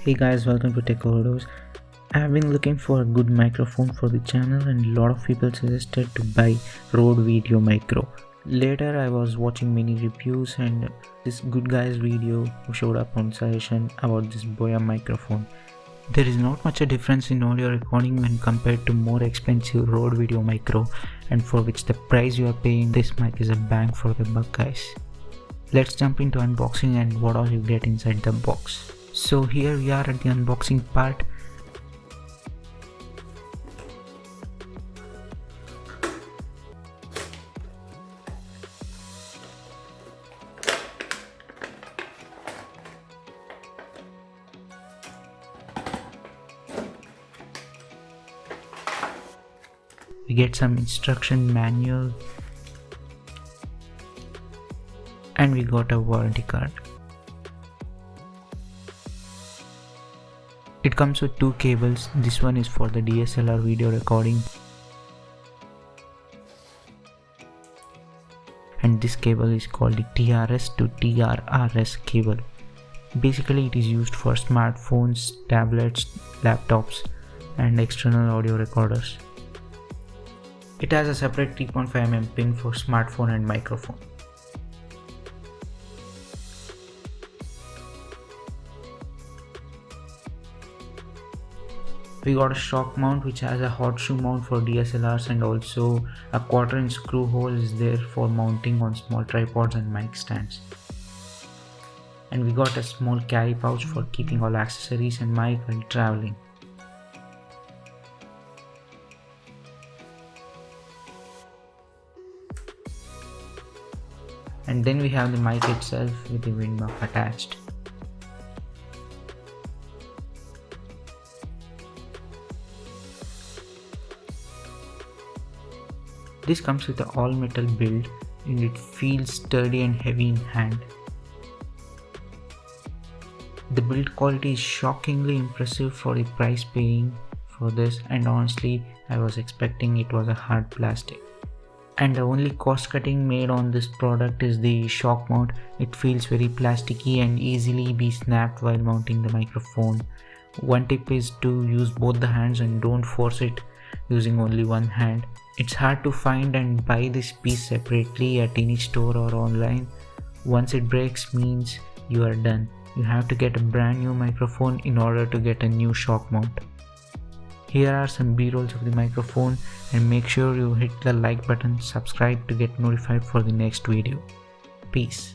Hey guys, welcome to Tech Overdose. I have been looking for a good microphone for the channel and a lot of people suggested to buy Rode Video Micro. Later I was watching many reviews and this good guy's video who showed up on suggestion about this Boya microphone. There is not much a difference in audio recording when compared to more expensive Rode Video Micro, and for which the price you are paying, this mic is a bang for the buck guys. Let's jump into unboxing and what all you get inside the box. So here we are at the unboxing part. We get some instruction manual and we got a warranty card. It comes with two cables. This one is for the DSLR video recording and this cable is called the TRS to TRRS cable. Basically it is used for smartphones, tablets, laptops and external audio recorders. It has a separate 3.5mm pin for smartphone and microphone. We got a shock mount which has a horseshoe mount for DSLRs and also a 1/4" screw hole is there for mounting on small tripods and mic stands. And we got a small carry pouch for keeping all accessories and mic while traveling. And then we have the mic itself with the wind muff attached. This comes with an all metal build and it feels sturdy and heavy in hand. The build quality is shockingly impressive for the price paying for this, and honestly I was expecting it was a hard plastic. And the only cost cutting made on this product is the shock mount. It feels very plasticky and easily be snapped while mounting the microphone. One tip is to use both the hands and don't force it using only one hand. It's hard to find and buy this piece separately at any store or online. Once it breaks means you are done. You have to get a brand new microphone in order to get a new shock mount. Here are some B-rolls of the microphone, and make sure you hit the like button, subscribe to get notified for the next video. Peace.